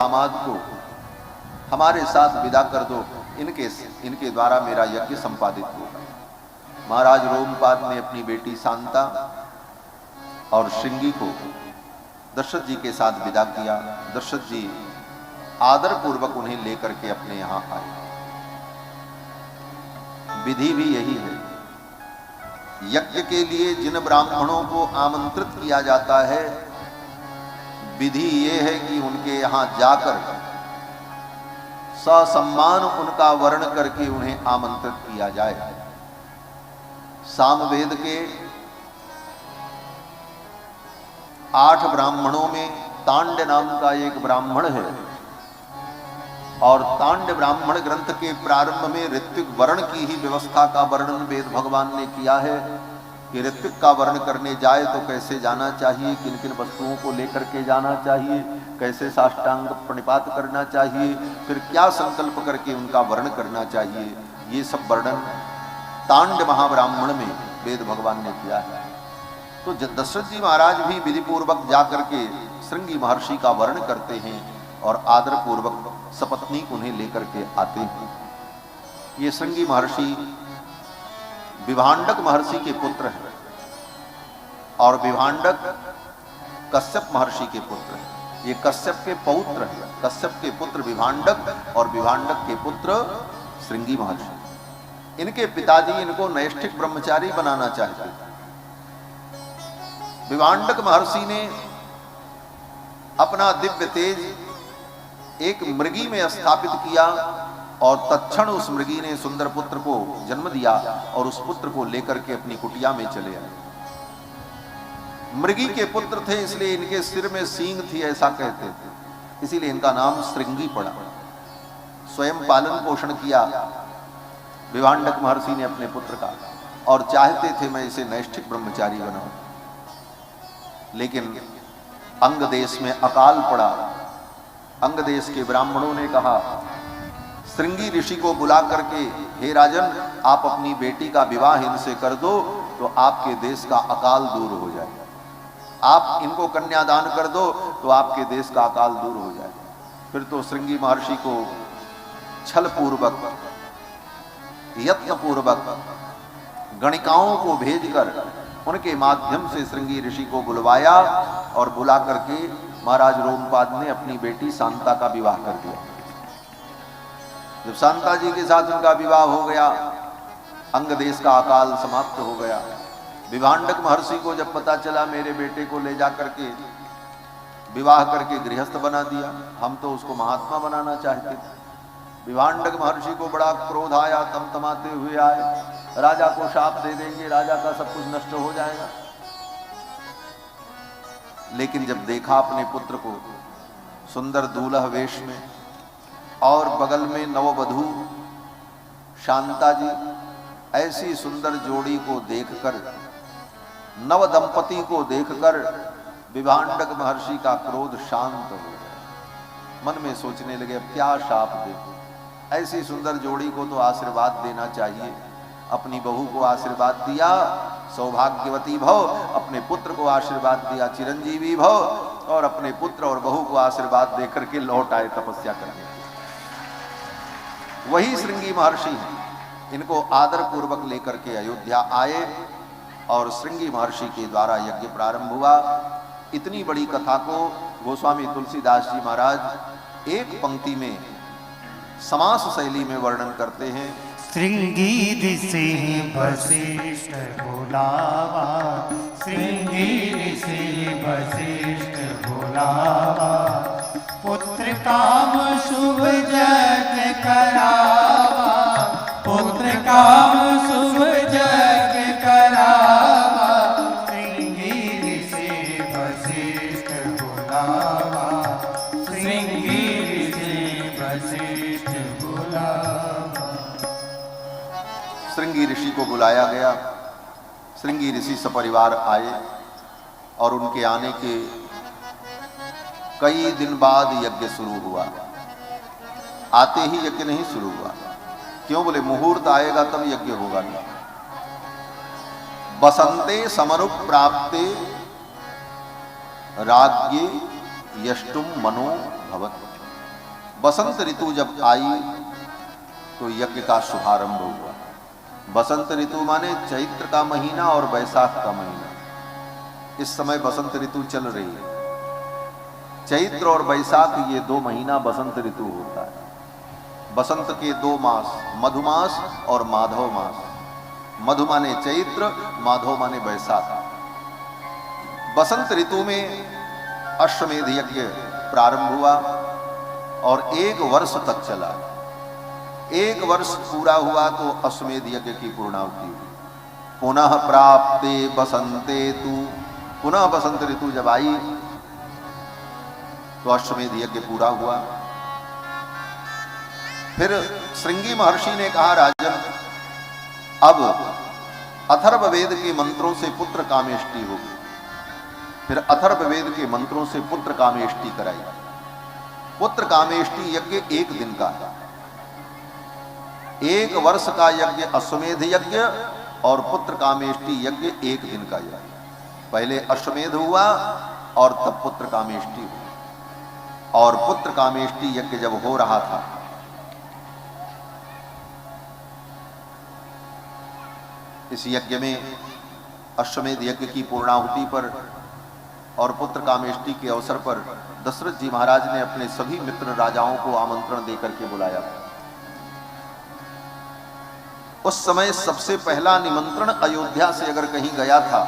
दामाद को हमारे साथ विदा कर दो, इनके द्वारा मेरा यज्ञ संपादित होगा। महाराज रोमपाद ने अपनी बेटी शांता और श्रृंगी को दशरथ जी के साथ विदा किया। दशरथ जी आदर पूर्वक उन्हें लेकर के अपने यहां आए। विधि भी यही है, यज्ञ के लिए जिन ब्राह्मणों को आमंत्रित किया जाता है, विधि ये है कि उनके यहां जाकर ससम्मान उनका वर्ण करके उन्हें आमंत्रित किया जाए। सामवेद के 8 ब्राह्मणों में तांड नाम का एक ब्राह्मण है, और तांड ब्राह्मण ग्रंथ के प्रारंभ में ऋत्विक वर्ण की ही व्यवस्था का वर्णन वेद भगवान ने किया है कि ऋत्विक का वर्ण करने जाए तो कैसे जाना चाहिए, किन किन वस्तुओं को लेकर के जाना चाहिए, कैसे साष्टांग प्रणिपात करना चाहिए, फिर क्या संकल्प करके उनका वर्ण करना चाहिए। ये सब वर्णन तांड महाब्राह्मण में वेद भगवान ने किया है। तो दशरथ जी महाराज भी विधि पूर्वक जाकर के श्रृंगी महर्षि का वर्ण करते हैं और आदर पूर्वक सपत्नी उन्हें लेकर के आते हैं। ये श्रृंगी महर्षि विभांडक महर्षि के पुत्र हैं, और विभांडक कश्यप महर्षि के पुत्र हैं। ये कश्यप के पौत्र हैं, कश्यप के पुत्र विभांडक और विभांडक के पुत्र श्रृंगी महर्षि। इनके पिताजी इनको नैष्ठिक ब्रह्मचारी बनाना चाहते थे। विभांडक महर्षि ने अपना दिव्य तेज एक मृगी में स्थापित किया, और तत्क्षण उस मृगी ने सुंदर पुत्र को जन्म दिया और उस पुत्र को लेकर के अपनी कुटिया में चले आए। मृगी के पुत्र थे इसलिए इनके सिर में सींग थी, ऐसा कहते थे, इसीलिए इनका नाम श्रृंगी पड़ा। स्वयं पालन पोषण किया विभांडक महर्षि ने अपने पुत्र का, और चाहते थे मैं इसे नैष्ठिक ब्रह्मचारी बनाऊं। लेकिन अंग देश में अकाल पड़ा। अंग देश के ब्राह्मणों ने कहा श्रृंगी ऋषि को बुला करके, हे राजन, आप अपनी बेटी का विवाह इनसे कर दो तो आपके देश का अकाल दूर हो जाए। आप इनको कन्यादान कर दो तो आपके देश का अकाल दूर हो जाए। फिर तो श्रृंगी महर्षि को छल पूर्वक, यत्न पूर्वक गणिकाओं को भेजकर उनके माध्यम से श्रृंगी ऋषि को बुलवाया, और बुला करके महाराज रोमपाद ने अपनी बेटी शांता का विवाह कर दिया। जब शांता जी के साथ उनका विवाह हो गया, अंग देश का अकाल समाप्त हो गया। विभांडक महर्षि को जब पता चला मेरे बेटे को ले जा करके विवाह करके गृहस्थ बना दिया, हम तो उसको महात्मा बनाना चाहते थे। विभांडक महर्षि को बड़ा क्रोध आया, तमतमाते हुए आए, राजा को शाप दे देंगे, राजा का सब कुछ नष्ट हो जाएगा। लेकिन जब देखा अपने पुत्र को सुंदर दूल्हा वेश में, और बगल में नववधू शांता जी, ऐसी सुंदर जोड़ी को देखकर, नव दंपति को देखकर विभांडक महर्षि का क्रोध शांत हो गया। मन में सोचने लगे अब क्या शाप दे, ऐसी सुंदर जोड़ी को तो आशीर्वाद देना चाहिए। अपनी बहू को आशीर्वाद दिया, सौभाग्यवती भव, अपने पुत्र को आशीर्वाद दिया, चिरंजीवी भव, और अपने पुत्र और बहू को आशीर्वाद देकर के लौट आए तपस्या करने। वही श्रृंगी महर्षि हैं। इनको आदर पूर्वक लेकर के अयोध्या आए, और श्रृंगी महर्षि के द्वारा यज्ञ प्रारंभ हुआ। इतनी बड़ी कथा को गोस्वामी तुलसीदास जी महाराज एक पंक्ति में समास शैली में वर्णन करते हैं। श्रृंगी ऋषि वशिष्ठ बुलावा, श्रृंगी ऋषि वशिष्ठ बुलावा, पुत्र काम शुभ जग करावा, पुत्र काम शुभ जग करावा, श्रृंगी ऋषि वशिष्ठ बुलावा, श्रृंगी ऋषि वशिष्ठ बुलावा। श्रृंगी ऋषि को बुलाया गया। श्रृंगी ऋषि सपरिवार आए, और उनके आने के कई दिन बाद यज्ञ शुरू हुआ। आते ही यज्ञ नहीं शुरू हुआ। क्यों? बोले मुहूर्त आएगा तब यज्ञ होगा। नहीं, बसंते समनुप्राप्ते राज्ञे यष्टुम मनो भवत। बसंत ऋतु जब आई तो यज्ञ का शुभारंभ हुआ। बसंत ऋतु माने चैत्र का महीना और वैशाख का महीना। इस समय बसंत ऋतु चल रही है। चैत्र और वैशाख ये 2 महीना बसंत ऋतु होता है। बसंत के 2 मास, मधुमास और माधव मास। मधु माने चैत्र, माधव माने वैशाख। बसंत ऋतु में अश्वमेध यज्ञ प्रारंभ हुआ और 1 वर्ष तक चला। 1 वर्ष पूरा हुआ तो अश्वमेध यज्ञ की पूर्णाहुति हुई। पुनः प्राप्ते बसंते तु, पुनः बसंत ऋतु जब आई तो अश्वमेध यज्ञ पूरा हुआ। फिर श्रृंगी महर्षि ने कहा, राजन अब अथर्ववेद के मंत्रों से पुत्र कामेष्टि होगी। फिर अथर्ववेद के मंत्रों से पुत्र कामेष्टि कराई। पुत्र कामेष्टि यज्ञ 1 दिन का है। 1 वर्ष का यज्ञ अश्वमेध यज्ञ और पुत्र कामेष्टि यज्ञ 1 दिन का यज्ञ। पहले अश्वमेध हुआ और तब पुत्र कामेष्टि हुई। और पुत्र कामेष्टि यज्ञ जब हो रहा था, इस यज्ञ में अश्वमेध यज्ञ की पूर्णाहुति पर और पुत्र कामेष्टि के अवसर पर दशरथ जी महाराज ने अपने सभी मित्र राजाओं को आमंत्रण देकर के बुलाया। उस समय सबसे पहला निमंत्रण अयोध्या से अगर कहीं गया था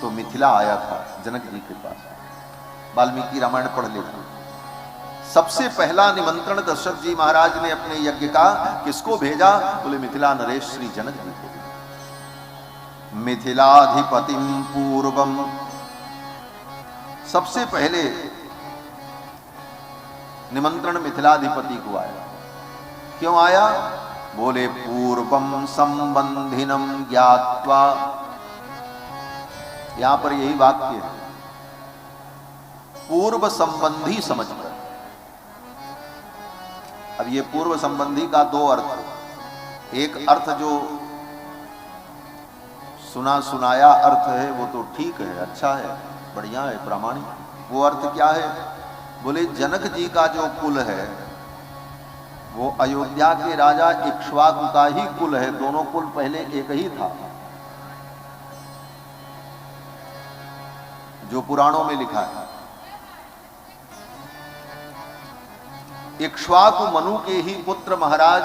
तो मिथिला आया था जनक जी के पास। वाल्मीकि रामायण पढ़ लेना। सबसे पहला निमंत्रण दशरथ जी महाराज ने अपने यज्ञ का किसको भेजा? बोले मिथिला नरेश श्री जनक जी को। मिथिलाधिपतिम पूर्वम, सबसे पहले निमंत्रण मिथिलाधिपति को आया। क्यों आया? बोले पूर्वम संबंधिनम ज्ञात्वा। यहां पर यही वाक्य है, पूर्व संबंधी समझकर। अब ये पूर्व संबंधी का 2 अर्थ। एक अर्थ जो सुना सुनाया अर्थ है वो तो ठीक है, अच्छा है, बढ़िया है, प्रामाणिक। वो अर्थ क्या है? बोले जनक जी का जो कुल है वो अयोध्या के राजा इक्ष्वाकु का ही कुल है। दोनों कुल पहले एक ही था, जो पुराणों में लिखा है। इक्ष्वाकु मनु के ही पुत्र महाराज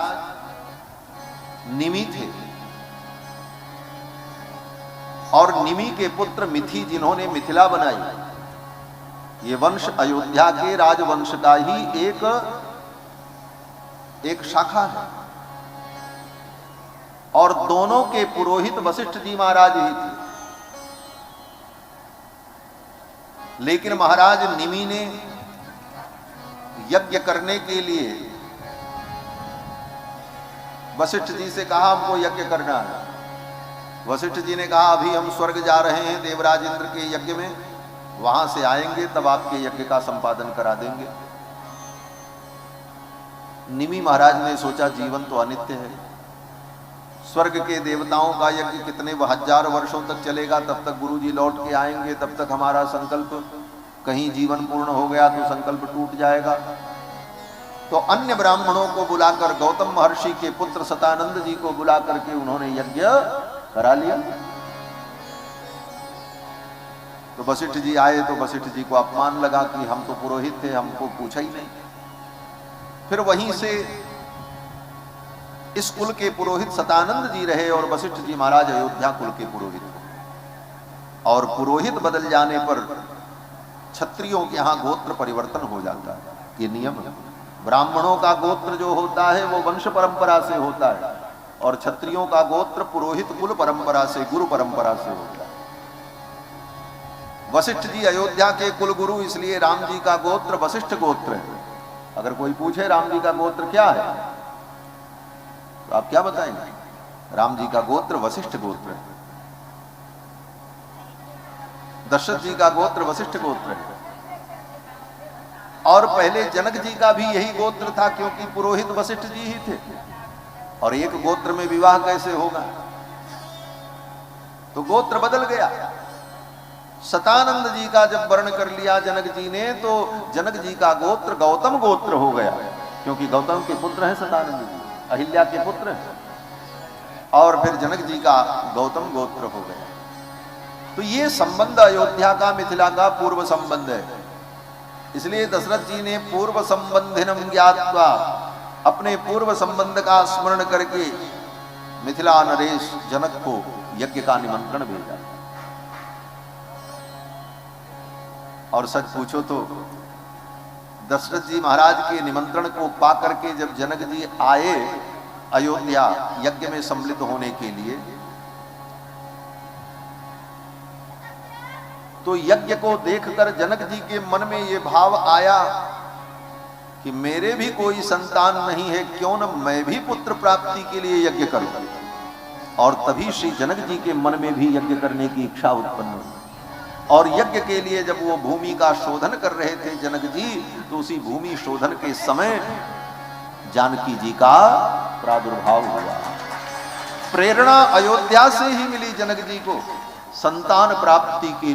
निमि थे और निमि के पुत्र मिथि, जिन्होंने मिथिला बनाई। ये वंश अयोध्या के राजवंश का ही एक शाखा है। और दोनों के पुरोहित वशिष्ठ जी महाराज ही थे। लेकिन महाराज निमि ने यज्ञ करने के लिए वशिष्ठ जी से कहा, हमको यज्ञ करना है। वशिष्ठ जी ने कहा, अभी हम स्वर्ग जा रहे हैं देवराज इंद्र के यज्ञ में, वहां से आएंगे तब आपके यज्ञ का संपादन करा देंगे। निमि महाराज ने सोचा जीवन तो अनित्य है, स्वर्ग के देवताओं का यज्ञ कितने 1000 वर्षों तक चलेगा, तब तक गुरुजी लौट के आएंगे, तब तक हमारा संकल्प, कहीं जीवन पूर्ण हो गया तो संकल्प टूट जाएगा। तो अन्य ब्राह्मणों को बुलाकर, गौतम महर्षि के पुत्र सतानंद जी को बुला करके उन्होंने यज्ञ करा लिया। तो वशिष्ठ जी आए तो वशिष्ठ जी को अपमान लगा कि हम तो पुरोहित थे, हमको पूछा ही नहीं। फिर वहीं से इस कुल के पुरोहित सतानंद जी रहे और वशिष्ठ जी महाराज अयोध्या कुल के पुरोहित हो। और पुरोहित बदल जाने पर क्षत्रियों के यहां गोत्र परिवर्तन हो जाता है, ये नियम है। ब्राह्मणों का गोत्र जो होता है वो वंश परंपरा से होता है और क्षत्रियों का गोत्र पुरोहित कुल परंपरा से, गुरु परंपरा से होता है। वशिष्ठ जी अयोध्या के कुल गुरु, इसलिए राम जी का गोत्र वशिष्ठ गोत्र है। अगर कोई पूछे राम जी का गोत्र क्या है तो आप क्या बताएंगे? राम जी का गोत्र वशिष्ठ गोत्र है। दशरथ जी का गोत्र वशिष्ठ गोत्र है। और पहले जनक जी का भी यही गोत्र था, क्योंकि पुरोहित वशिष्ठ जी ही थे। और एक गोत्र में विवाह कैसे होगा? तो गोत्र बदल गया। सतानंद जी का जब वर्ण कर लिया जनक जी ने, तो जनक जी का गोत्र गौतम गोत्र हो गया, क्योंकि गौतम के पुत्र हैं सतानंद जी, अहिल्या के पुत्र हैं, और फिर जनक जी का गौतम गोत्र हो गया। तो ये संबंध अयोध्या का, मिथिला का पूर्व संबंध है। इसलिए दशरथ जी ने पूर्व संबंधिनम ज्ञात्वा, अपने पूर्व संबंध का स्मरण करके मिथिला नरेश जनक को यज्ञ का निमंत्रण भेजा। और सच पूछो तो दशरथ जी महाराज के निमंत्रण को पा करके जब जनक जी आए अयोध्या यज्ञ में सम्मिलित होने के लिए, तो यज्ञ को देखकर जनक जी के मन में ये भाव आया कि मेरे भी कोई संतान नहीं है, क्यों न मैं भी पुत्र प्राप्ति के लिए यज्ञ करूं। और तभी श्री जनक जी के मन में भी यज्ञ करने की इच्छा उत्पन्न हुई। और यज्ञ के लिए जब वो भूमि का शोधन कर रहे थे जनक जी, तो उसी भूमि शोधन के समय जानकी जी का प्रादुर्भाव हुआ। प्रेरणा अयोध्या से ही मिली जनक जी को संतान प्राप्ति के लिए।